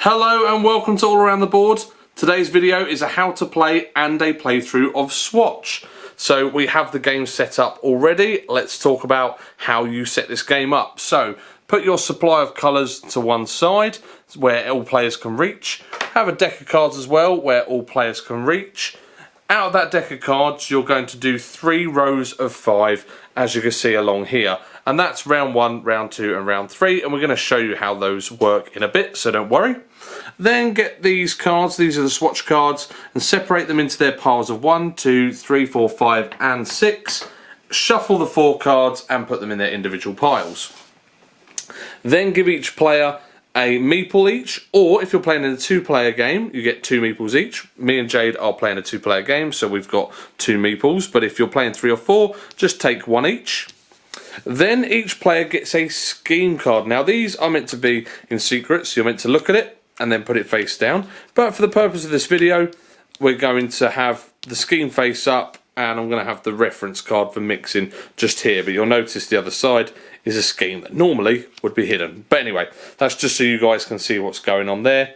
Hello and welcome to All Around the Board. Today's video is a how to play and a playthrough of Swatch. So we have the game set up already. Let's talk about how you set this game up. So put your supply of colours to one side where all players can reach. Have a deck of cards as well where all players can reach. Out of that deck of cards you're going to do 3 rows of 5 as you can see along here. And that's round 1, round 2 and round 3, and we're going to show you how those work in a bit, so don't worry. Then get these cards, these are the swatch cards, and separate them into their piles of 1, 2, 3, 4, 5 and 6. Shuffle the 4 cards and put them in their individual piles. Then give each player a meeple each, or if you're playing in a 2-player game, you get 2 meeples each. Me and Jade are playing a 2-player game, so we've got 2 meeples, but if you're playing 3 or 4, just take 1 each. Then each player gets a scheme card. Now these are meant to be in secret, so you're meant to look at it and then put it face down. But for the purpose of this video, we're going to have the scheme face up and I'm going to have the reference card for mixing just here. But you'll notice the other side is a scheme that normally would be hidden. But anyway, that's just so you guys can see what's going on there.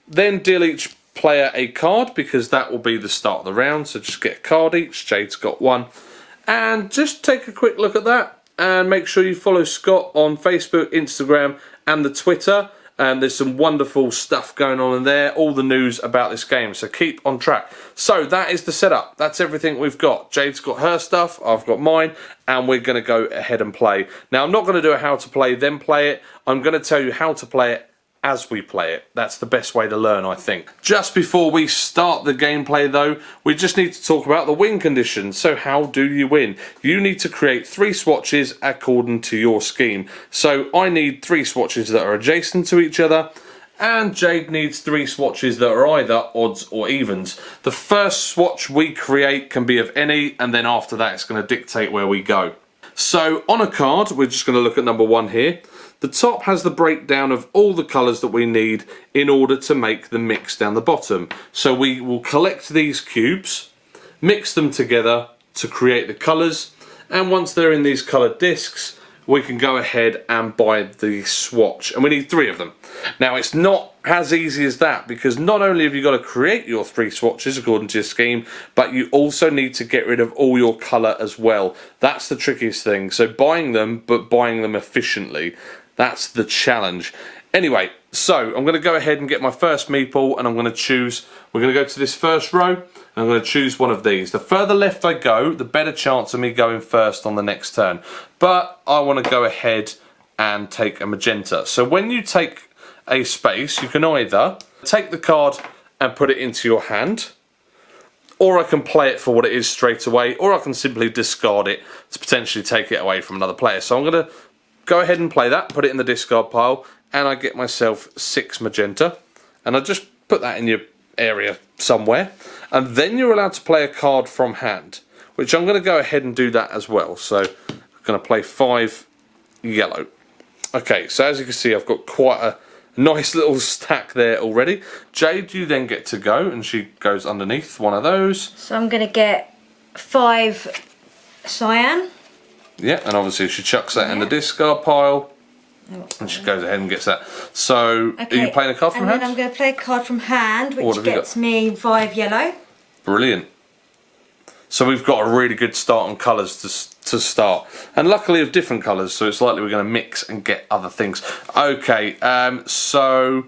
Then deal each player a card because that will be the start of the round. So just get a card each. Jade's got 1. And just take a quick look at that. And make sure you follow Scott on Facebook, Instagram and the Twitter. And there's some wonderful stuff going on in there, all the news about this game, so keep on track. So that is the setup, that's everything we've got. Jade's got her stuff, I've got mine, and we're going to go ahead and play. Now I'm not going to do a how to play then play it, I'm going to tell you how to play it as we play it. That's the best way to learn, I think. Just before we start the gameplay though, we just need to talk about the win conditions. So how do you win? You need to create 3 swatches according to your scheme. So I need 3 swatches that are adjacent to each other, and Jade needs 3 swatches that are either odds or evens. The first swatch we create can be of any, and then after that it's going to dictate where we go. So on a card, we're just going to look at number 1 here. The top has the breakdown of all the colours that we need in order to make the mix down the bottom. So we will collect these cubes, mix them together to create the colours, and once they're in these coloured discs, we can go ahead and buy the swatch. And we need 3 of them. Now it's not as easy as that, because not only have you got to create your 3 swatches according to your scheme, but you also need to get rid of all your colour as well. That's the trickiest thing. So buying them, but buying them efficiently. That's the challenge. Anyway, so I'm going to go ahead and get my first meeple and I'm going to choose, we're going to go to this first row and I'm going to choose one of these. The further left I go, the better chance of me going first on the next turn. But I want to go ahead and take a magenta. So when you take a space, you can either take the card and put it into your hand, or I can play it for what it is straight away, or I can simply discard it to potentially take it away from another player. So I'm going to go ahead and play that, put it in the discard pile, and I get myself 6 magenta, and I just put that in your area somewhere, and then you're allowed to play a card from hand, which I'm going to go ahead and do that as well. So I'm going to play 5 yellow. Okay, so as you can see I've got quite a nice little stack there already. Jade, you then get to go, and she goes underneath one of those. So I'm going to get 5 cyan. Yeah, and obviously she chucks that in the discard pile, and she goes ahead and gets that. So, okay. Are you playing a card from hand? And then I'm going to play a card from hand, which gets me 5 yellow. Brilliant. So we've got a really good start on colours to start. And luckily of different colours, so it's likely we're going to mix and get other things. Okay, so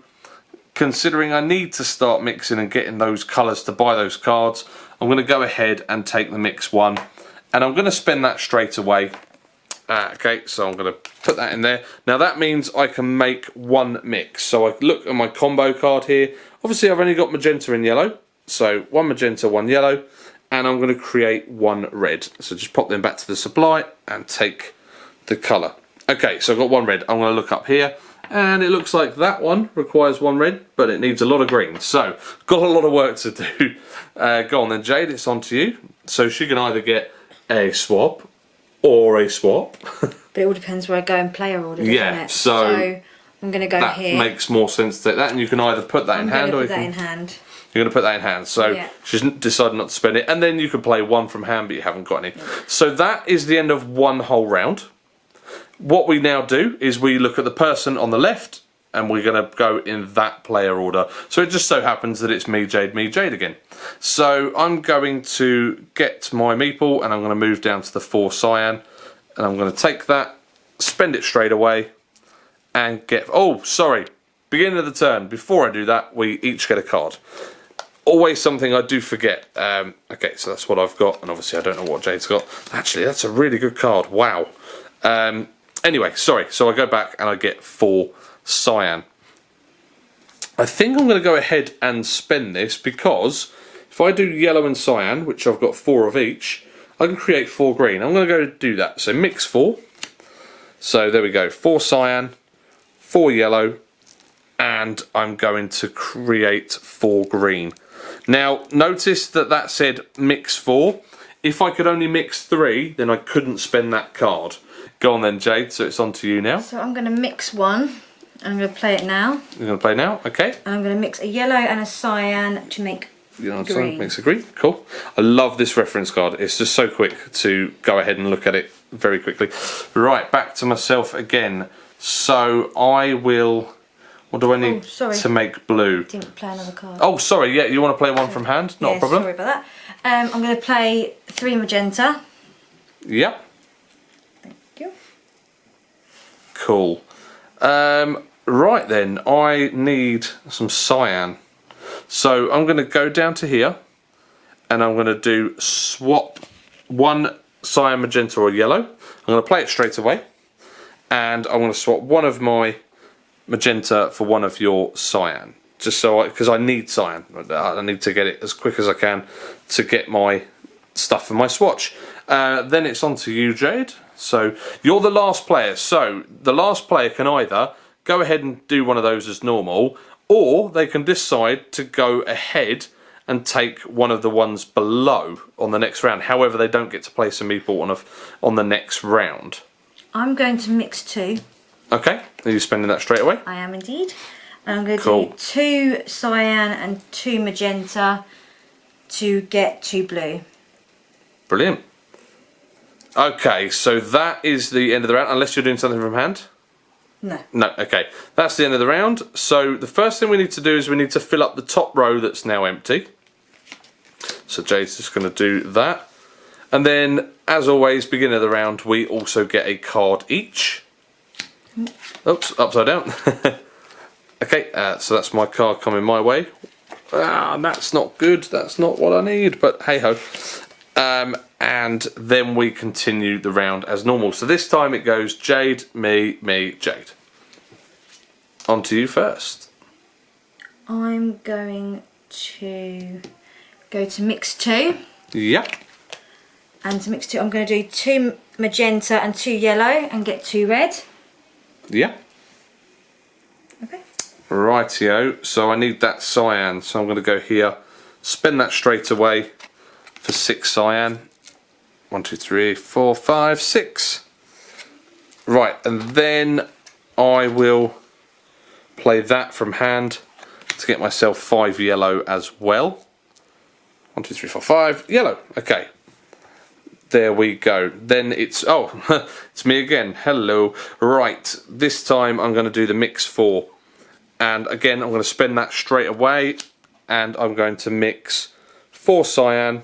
considering I need to start mixing and getting those colours to buy those cards, I'm going to go ahead and take the mix 1. And I'm going to spend that straight away. Okay, so I'm going to put that in there. Now that means I can make 1 mix. So I look at my combo card here. Obviously I've only got magenta and yellow. So 1 magenta, 1 yellow. And I'm going to create 1 red. So just pop them back to the supply and take the colour. Okay, so I've got 1 red. I'm going to look up here. And it looks like that one requires 1 red, but it needs a lot of green. So, got a lot of work to do. Go on then, Jade, it's on to you. So she can either get a swap or a swap. But it all depends where I go in player order, doesn't it? So I'm going to go here. That makes more sense to take that, and you can either put that in hand or you can... You're going to put that in hand. So she's decided not to spend it, and then you can play 1 from hand, but you haven't got any. So that is the end of 1 whole round. What we now do is we look at the person on the left and we're going to go in that player order. So it just so happens that it's me, Jayde again. So I'm going to get my meeple, and I'm going to move down to the 4 cyan, and I'm going to take that, spend it straight away, and get... Oh, sorry. Beginning of the turn. Before I do that, we each get a card. Always something I do forget. Okay, so that's what I've got, and obviously I don't know what Jayde's got. Actually, that's a really good card. Wow. Anyway, sorry. So I go back and I get 4 cyan. I think I'm going to go ahead and spend this because if I do yellow and cyan, which I've got 4 of each, I can create 4 green. I'm going to go do that. So mix 4. So there we go. 4 cyan, 4 yellow, and I'm going to create 4 green. Now, notice that said mix 4. If I could only mix 3, then I couldn't spend that card. Go on then, Jayde, so it's on to you now. So I'm going to mix 1. I'm going to play it now. You're going to play now? Okay. And I'm going to mix a yellow and a cyan to make green. Makes a green. Cool. I love this reference card. It's just so quick to go ahead and look at it very quickly. Right, back to myself again. So I will... What do I need to make blue? Didn't play another card. Oh, sorry. Yeah, you want to play one from hand? Not a problem. Sorry about that. I'm going to play 3 magenta. Yep. Thank you. Cool. Right then, I need some cyan. So I'm going to go down to here, and I'm going to do swap 1 cyan, magenta or yellow. I'm going to play it straight away, and I'm going to swap 1 of my magenta for 1 of your cyan. Just so because I need cyan. I need to get it as quick as I can to get my stuff for my swatch. Then it's on to you, Jayde. So you're the last player. So the last player can either go ahead and do one of those as normal, or they can decide to go ahead and take one of the ones below on the next round. However, they don't get to place a meeple on the next round. I'm going to mix 2. Okay, are you spending that straight away? I am indeed. And I'm going to do 2 cyan and 2 magenta to get 2 blue. Brilliant. Okay, so that is the end of the round, unless you're doing something from hand? No. No, okay. That's the end of the round. So the first thing we need to do is we need to fill up the top row that's now empty. So Jayde's just going to do that. And then, as always, beginning of the round, we also get a card each. Oops, upside down. Okay, so that's my card coming my way. That's not good. That's not what I need, but hey-ho. And then we continue the round as normal. So this time it goes Jayde, me, Jayde. On to you first. I'm going to go to mix 2. Yep. And to mix 2, I'm going to do 2 magenta and 2 yellow and get 2 red. Yeah. Okay. Rightio. So I need that cyan. So I'm going to go here, spend that straight away for 6 cyan. 1, 2, 3, 4, 5, 6. Right, and then I will play that from hand to get myself 5 yellow as well. 1, 2, 3, 4, 5 yellow. Okay. There we go. Then it's it's me again. Hello. Right, this time I'm going to do the mix 4, and again I'm going to spend that straight away, and I'm going to mix 4 cyan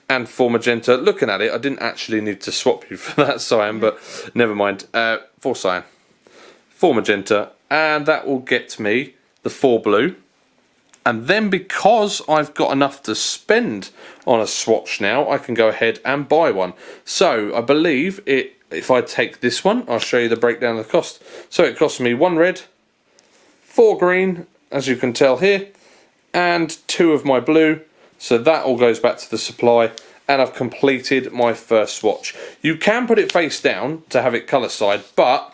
and 4 magenta. Looking at it, I didn't actually need to swap you for that cyan, but never mind. 4 cyan, 4 magenta, and that will get me the 4 blue. And then because I've got enough to spend on a swatch now, I can go ahead and buy one. So I believe if I take this one, I'll show you the breakdown of the cost. So it costs me 1 red, 4 green, as you can tell here, and 2 of my blue. So that all goes back to the supply, and I've completed my first swatch. You can put it face down to have it colour side, but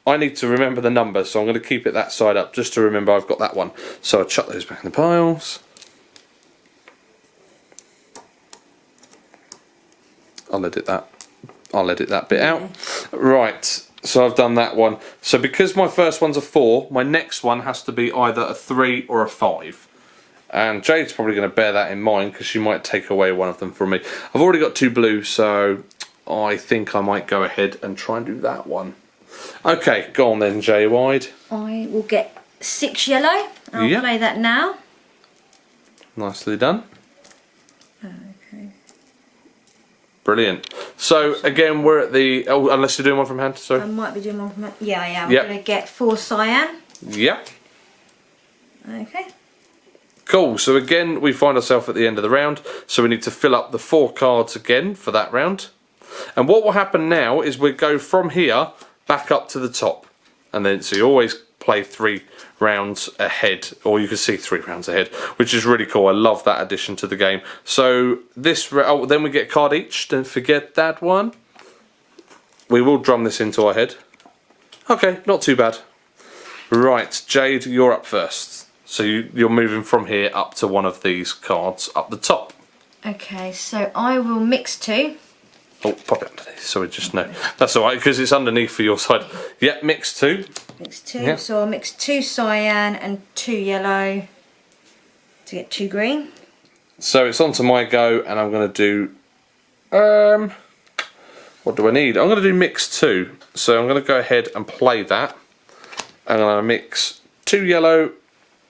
I need to remember the numbers, so I'm going to keep it that side up just to remember I've got that one. So I'll chuck those back in the piles. I'll edit that bit out. Right, so I've done that one. So because my first one's a 4, my next one has to be either a 3 or a 5. And Jayde's probably going to bear that in mind because she might take away one of them from me. I've already got 2 blue, so I think I might go ahead and try and do that one. Okay, go on then, Jay Wide. I will get 6 yellow. I'll play that now. Nicely done. Okay. Brilliant. So again, we're at the. Oh, unless you're doing one from hand, sorry. I might be doing one from hand. Yeah, I am. Yep. I'm going to get 4 cyan. Yep. Okay. Cool. So again, we find ourselves at the end of the round. So we need to fill up the 4 cards again for that round. And what will happen now is we go from here back up to the top, and then so you always play 3 rounds ahead, or you can see 3 rounds ahead, which is really cool. I love that addition to the game. So this, then we get a card each. Don't forget that one. We will drum this into our head. Okay, not too bad. Right, Jade, you're up first. So you're moving from here up to one of these cards up the top. Okay, so I will mix 2. Oh, pop it underneath, so we just know. That's alright, because it's underneath for your side. Yep, mix 2. Mix 2, so I'll mix 2 cyan and 2 yellow to get 2 green. So it's on to my go, and I'm going to do... what do I need? I'm going to do mix 2. So I'm going to go ahead and play that. I'm going to mix 2 yellow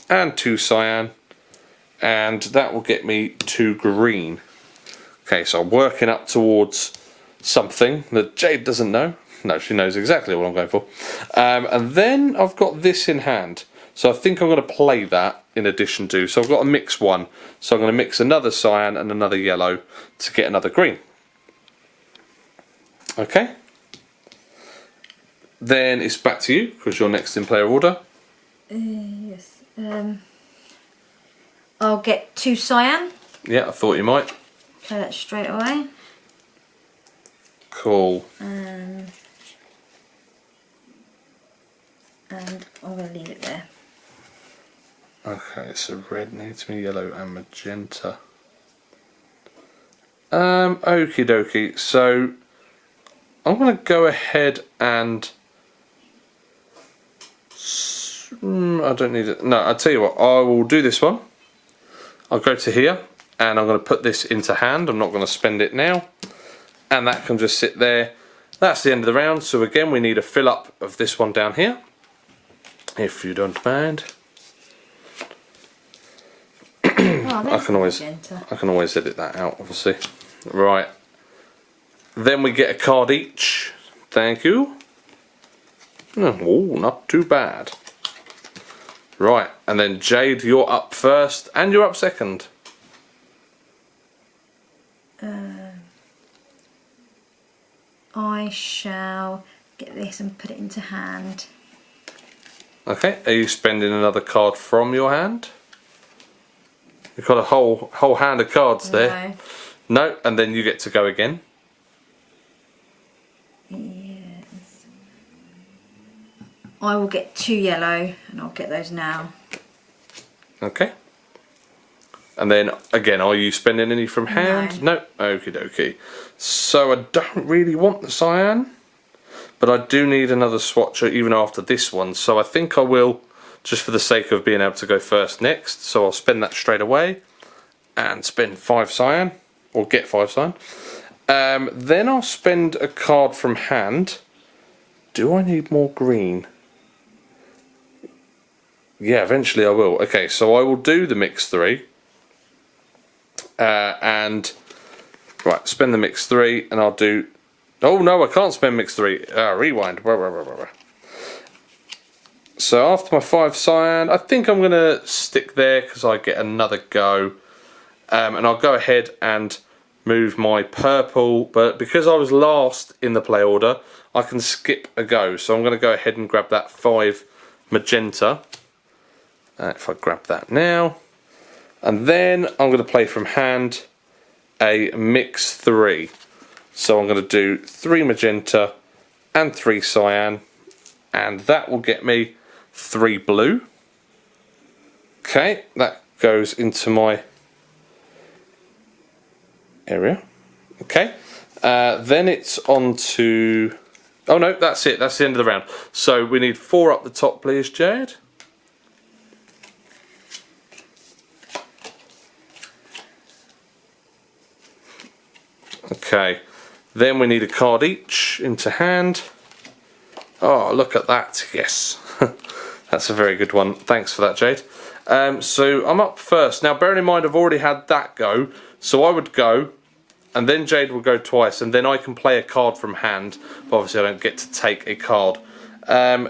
and 2 cyan, and that will get me 2 green. Okay, so I'm working up towards something that Jade doesn't know. No, she knows exactly what I'm going for. And then I've got this in hand. So I think I'm going to play that in addition to. So I've got to mix 1. So I'm going to mix another cyan and another yellow to get another green. Okay. Then it's back to you, because you're next in player order. Yes. I'll get 2 cyan. Yeah, I thought you might. Play that straight away. Cool. And I'm going to leave it there. Okay, so red needs me, yellow and magenta. Okie dokie. So I'm going to go ahead and... I don't need it. No, I'll tell you what. I will do this one. I'll go to here, and I'm going to put this into hand. I'm not going to spend it now. And that can just sit there. That's the end of the round. So again, we need a fill up of this one down here, if you don't mind. I can always edit that out, obviously. Right. Then we get a card each. Thank you. Oh, not too bad. Right, and then Jade, you're up first, and you're up second. I shall get this and put it into hand. Okay, are you spending another card from your hand? You've got a whole hand of cards there. No, and then you get to go again. Yes. I will get 2 yellow, and I'll get those now. Okay. And then again, are you spending any from hand? No. Okie dokie. So I don't really want the cyan, but I do need another swatcher even after this one. So I think I will, just for the sake of being able to go first next. So I'll spend that straight away and spend 5 cyan, or get 5 cyan. Then I'll spend a card from hand. Do I need more green? Yeah, eventually I will. Okay, so I will do the mix 3. And right, spend the mix 3, and I'll do. Oh no, I can't spend mix 3. Rewind. So after my 5 cyan, I think I'm gonna stick there because I get another go, and I'll go ahead and move my purple. But because I was last in the play order, I can skip a go. So I'm gonna go ahead and grab that 5 magenta. If I grab that now. And then I'm going to play from hand a mix 3. So I'm going to do 3 magenta and 3 cyan, and that will get me 3 blue. Okay, that goes into my area. Okay, then it's on to... Oh no, that's it, that's the end of the round. So we need 4 up the top, please, Jade. Okay, then we need a card each into hand, Oh, look at that. Yes. That's a very good one. Thanks for that, Jade. So I'm up first. Now, bearing in mind I've already had that go, so I would go, and then Jade will go twice, and then I can play a card from hand. But obviously I don't get to take a card.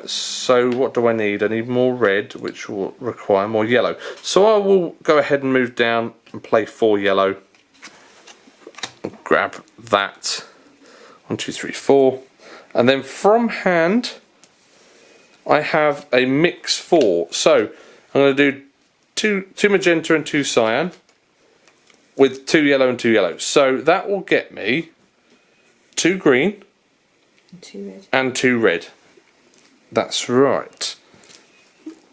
So what do I need? I need more red, which will require more yellow. So I will go ahead and move down and play 4 yellow. Grab that. 1, 2, 3, 4. And then from hand, I have a mix 4. So I'm going to do two magenta and 2 cyan with 2 yellow and 2 yellow. So that will get me 2 green and 2 red. That's right.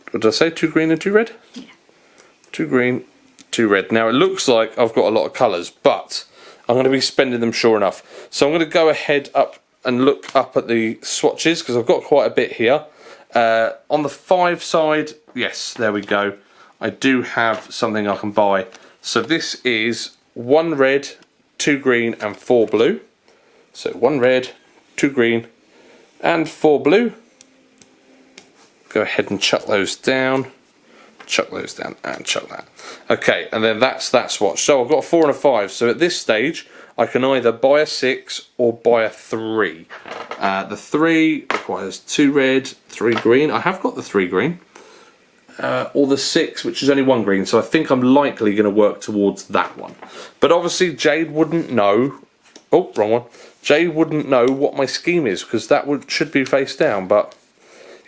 What did I say? 2 green and 2 red? Yeah. 2 green, 2 red. Now it looks like I've got a lot of colours, but I'm going to be spending them sure enough. So I'm going to go ahead up and look up at the swatches because I've got quite a bit here. On the 5 side, yes, there we go. I do have something I can buy. So this is 1 red, 2 green and 4 blue. So 1 red, 2 green and 4 blue. Go ahead and chuck those down. Chuck those down and chuck that. Okay, and then that's that swatch. So I've got a 4 and a 5. So at this stage, I can either buy a 6 or buy a 3. The 3 requires 2 red, 3 green. I have got the 3 green. Or the 6, which is only 1 green. So I think I'm likely going to work towards that one. But obviously Jade wouldn't know. Oh, wrong one. Jade wouldn't know what my scheme is because that should be face down. But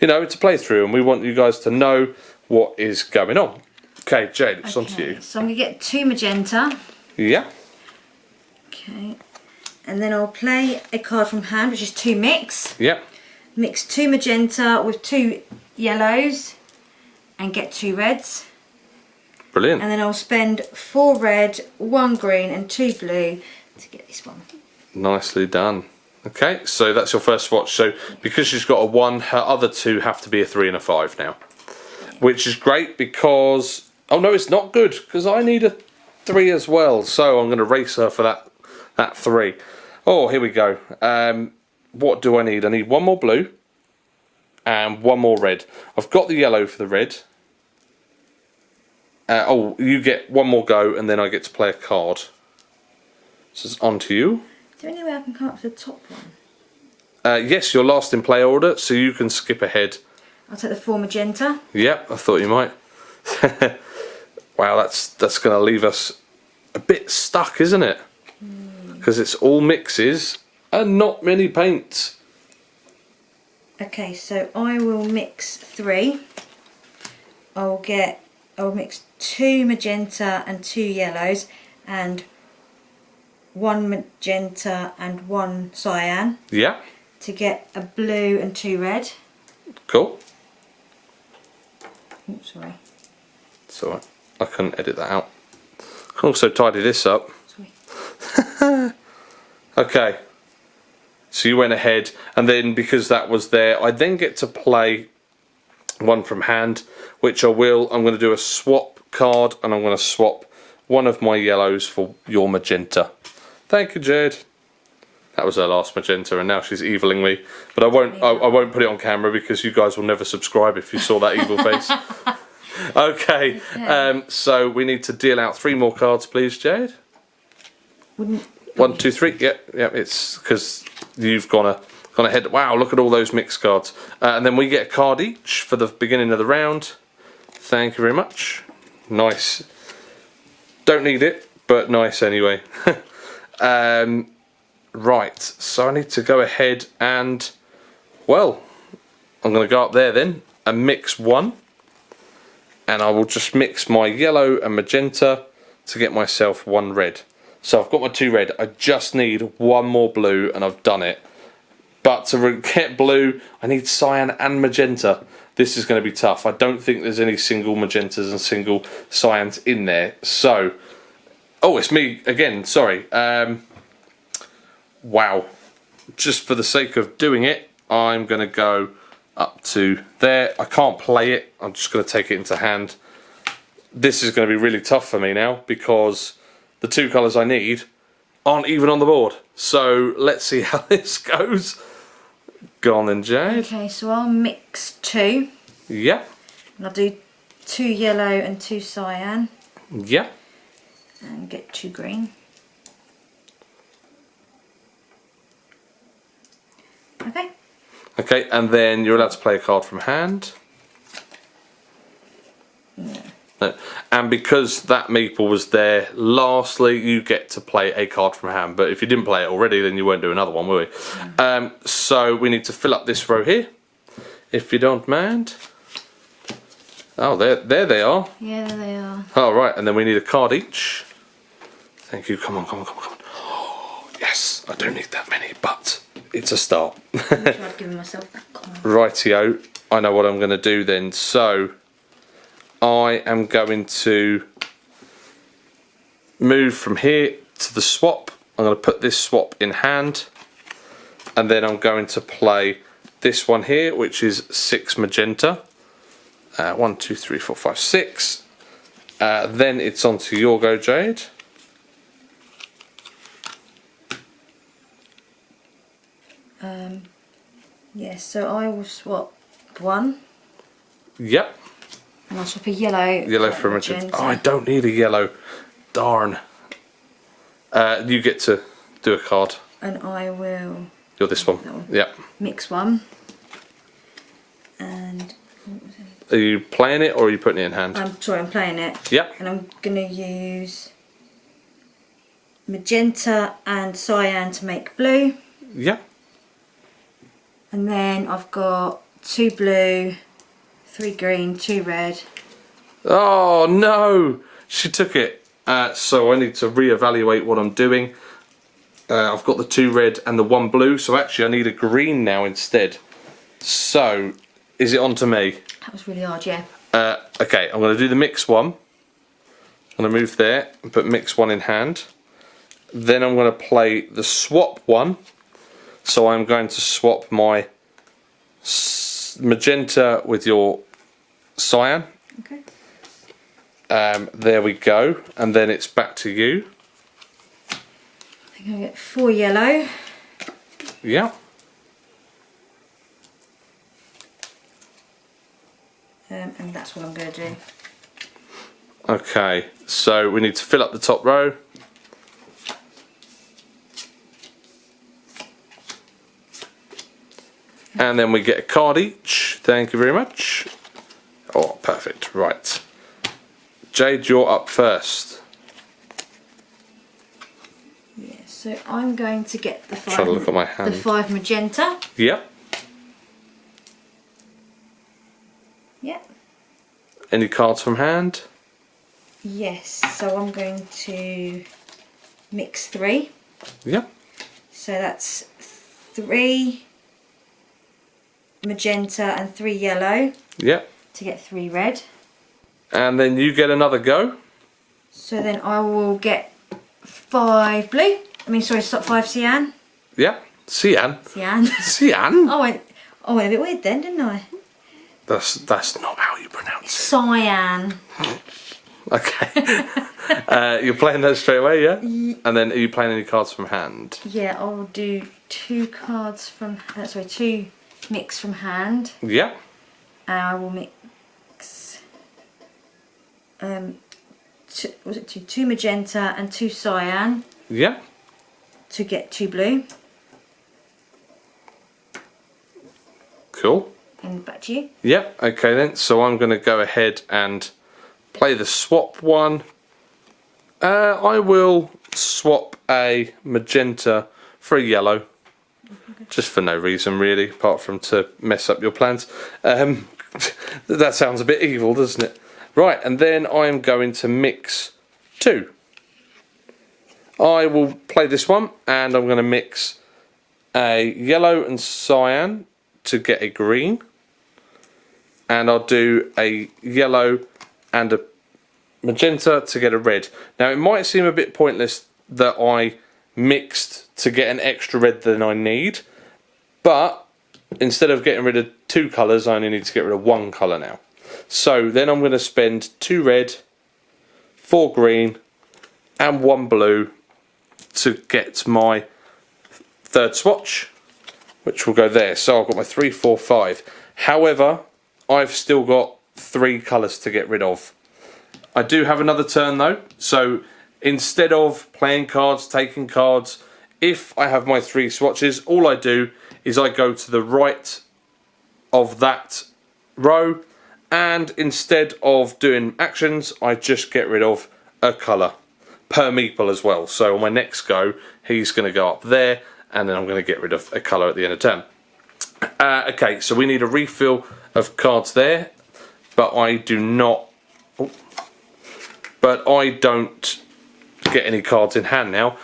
you know, it's a playthrough, and we want you guys to know what is going on. Okay, Jade, it's on to you. So I'm going to get 2 magenta. Yeah. Okay. And then I'll play a card from hand, which is 2 mix. Yeah. Mix 2 magenta with 2 yellows and get 2 reds. Brilliant. And then I'll spend 4 red, 1 green and 2 blue to get this one. Nicely done. Okay, so that's your first swatch. So because she's got a 1, her other 2 have to be a 3 and a 5 now. Which is great because... Oh no, it's not good because I need a 3 as well. So I'm going to race her for that 3. Oh, here we go. What do I need? I need 1 more blue and 1 more red. I've got the yellow for the red. Oh, you get 1 more go and then I get to play a card. So it's on to you. Is there any way I can come up to the top one? Yes, you're last in play order, so you can skip ahead. I'll take the 4 magenta. Yep, I thought you might. Wow, that's going to leave us a bit stuck, isn't it? Because it's all mixes and not many paints. Okay, so I will mix 3. I'll mix 2 magenta and 2 yellows and 1 magenta and 1 cyan. Yeah. To get a blue and 2 red. Cool. Oh, sorry. It's alright. I can edit that out. I can also tidy this up. Sorry. Okay. So you went ahead, and then because that was there, I then get to play 1 from hand, which I will. I'm going to do a swap card, and I'm going to swap 1 of my yellows for your magenta. Thank you, Jade. That was her last magenta, and now she's eviling me. But I won't put it on camera because you guys will never subscribe if you saw that evil face. Okay, so we need to deal out 3 more cards, please, Jade. 1, 2, 3. Yep. It's because you've gone ahead. Wow, look at all those mixed cards. And then we get a card each for the beginning of the round. Thank you very much. Nice. Don't need it, but nice anyway. Right, so I need to go ahead and, well, I'm going to go up there then and mix 1, and I will just mix my yellow and magenta to get myself 1 red. So I've got my 2 red, I just need 1 more blue and I've done it. But to get blue, I need cyan and magenta. This is going to be tough. I don't think there's any single magentas and single cyans in there. So, oh, it's me again, sorry. Wow. Just for the sake of doing it, I'm going to go up to there. I can't play it. I'm just going to take it into hand. This is going to be really tough for me now because the 2 colours I need aren't even on the board. So let's see how this goes. Go on then, Jade. Okay, so I'll mix 2. Yeah. And I'll do 2 yellow and 2 cyan. Yeah. And get 2 green. Okay. Okay, and then you're allowed to play a card from hand. No. And because that meeple was there, lastly, you get to play a card from hand. But if you didn't play it already, then you won't do another one, will we? So we need to fill up this row here, if you don't mind. Oh, there they are. Yeah, there they are. All right, and then we need a card each. Thank you. Come on, come on, come on, come on. Oh, yes, I don't need that many, but it's a start. I've given myself that card. Rightio, I know what I'm going to do then. So I am going to move from here to the swap. I'm going to put this swap in hand, and then I'm going to play this one here, which is 6 magenta. 1, 2, 3, 4, 5, 6. Then it's on to your go, Jade. Yes, so I will swap 1. Yep. And I'll swap a yellow. Yellow for a magenta. Oh, I don't need a yellow. Darn. You get to do a card. And I will. You're this one. Yep. Mix 1. And. Are you playing it or are you putting it in hand? I'm sorry, I'm playing it. Yep. And I'm going to use magenta and cyan to make blue. Yep. And then I've got 2 blue, 3 green, 2 red. Oh no! She took it. So I need to reevaluate what I'm doing. I've got the 2 red and the 1 blue, so actually I need a green now instead. So, is it on to me? That was really hard, yeah. Okay, I'm going to do the mix 1. I'm going to move there and put mix 1 in hand. Then I'm going to play the swap 1. So I'm going to swap my magenta with your cyan. Okay. There we go, and then it's back to you. I think I'll get 4 yellow. Yeah. And that's what I'm going to do. Okay, so we need to fill up the top row. And then we get a card each. Thank you very much. Oh, perfect. Right. Jade, you're up first. Yeah, so I'm going to get the 5. Trying to look at my hand. The 5 magenta. Yep. Yep. Any cards from hand? Yes. So I'm going to mix 3. Yep. So that's 3 magenta and 3 yellow. Yep. To get 3 red. And then you get another go. So then I will get 5 blue. I mean, sorry, 5 cyan. Yep. Cyan. Cyan. Cyan? I went a bit weird then, didn't I? That's not how you pronounce it. Cyan. Okay. You're playing those straight away, yeah? And then are you playing any cards from hand? Yeah, I'll do 2 cards from. 2 mix from hand. Yeah. And I will mix. Was it 2 magenta and 2 cyan. Yeah. To get 2 blue. Cool. And back to you. Yep, okay then. So I'm going to go ahead and play the swap 1. I will swap a magenta for a yellow. Just for no reason really, apart from to mess up your plans. That sounds a bit evil, doesn't it? Right, and then I'm going to mix 2. I will play this one, and I'm going to mix a yellow and cyan to get a green. And I'll do a yellow and a magenta to get a red. Now it might seem a bit pointless that I mixed to get an extra red than I need, but instead of getting rid of 2 colours, I only need to get rid of 1 colour now. So then I'm going to spend 2 red, 4 green and 1 blue to get my 3rd swatch. which will go there. So I've got my 3, 4, 5. However, I've still got 3 colours to get rid of. I do have another turn though, so instead of playing cards, taking cards, if I have my 3 swatches, all I do is I go to the right of that row, and instead of doing actions, I just get rid of a colour per meeple as well. So on my next go, he's going to go up there, and then I'm going to get rid of a colour at the end of turn. Okay, so we need a refill of cards there, but I do not. But I don't get any cards in hand now.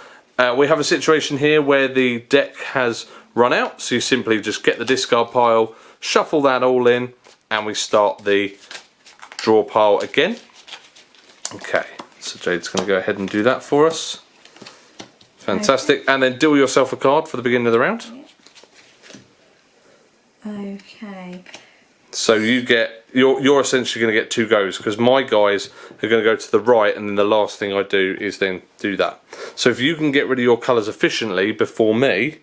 We have a situation here where the deck has run out, so you simply just get the discard pile, shuffle that all in, and we start the draw pile again. Okay, so Jade's going to go ahead and do that for us. Fantastic. And then deal yourself a card for the beginning of the round. Okay. So you get, you're essentially going to get 2 goes, because my guys are going to go to the right, and then the last thing I do is then do that. So if you can get rid of your colours efficiently before me,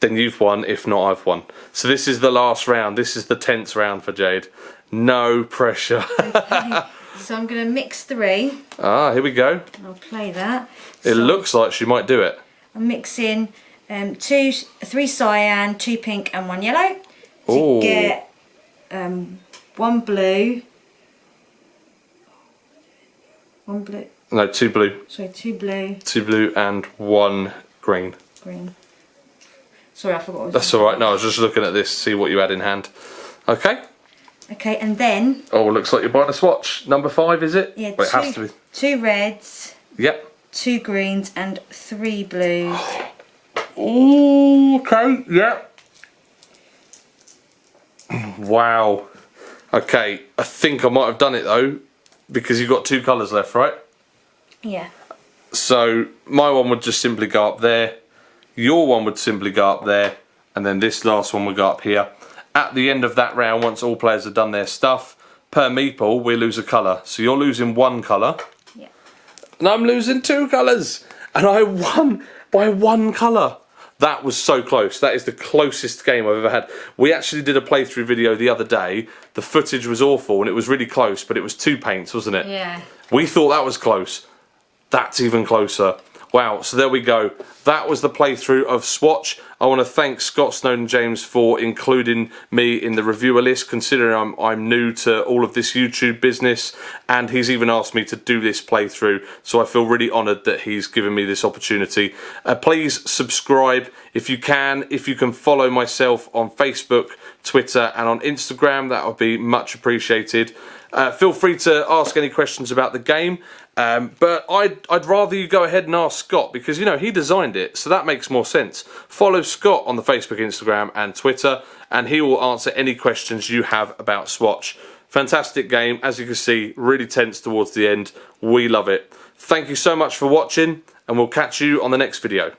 then you've won. If not, I've won. So this is the last round. This is the tense round for Jade. No pressure. Okay. So I'm going to mix 3. Ah, here we go. I'll play that. It looks like she might do it. I'm mixing 3 cyan, 2 pink and 1 yellow to Ooh. get 1 blue. 1 blue. No, 2 blue. Sorry, 2 blue. 2 blue and 1 green. Green. Sorry, I forgot what I was That's alright. No, I was just looking at this, see what you had in hand. Okay. Okay, and then... Oh, looks like you're buying a swatch. Number 5, is it? Yeah, well, it has to be. 2 reds. Yep. 2 greens and 3 blues. Ooh, okay, yep. Wow. Okay, I think I might have done it though, because you've got 2 colours left, right? Yeah. So my one would just simply go up there, your one would simply go up there, and then this last one would go up here. At the end of that round, once all players have done their stuff, per meeple we lose a colour. So you're losing 1 colour, Yeah. and I'm losing 2 colours, and I won by 1 colour. That was so close. That is the closest game I've ever had. We actually did a playthrough video the other day. The footage was awful and it was really close, but it was 2 paints, wasn't it? Yeah. We thought that was close. That's even closer. Wow, so there we go. That was the playthrough of Swatch. I want to thank Scott Snowden James for including me in the reviewer list, considering I'm new to all of this YouTube business, and he's even asked me to do this playthrough, so I feel really honoured that he's given me this opportunity. Please subscribe if you can. If you can follow myself on Facebook, Twitter and on Instagram, that would be much appreciated. Feel free to ask any questions about the game, but I'd rather you go ahead and ask Scott, because you know he designed it, so that makes more sense. Follow Scott on the Facebook, Instagram and Twitter, and he will answer any questions you have about Swatch. Fantastic game, as you can see, really tense towards the end. We love it. Thank you so much for watching, and we'll catch you on the next video.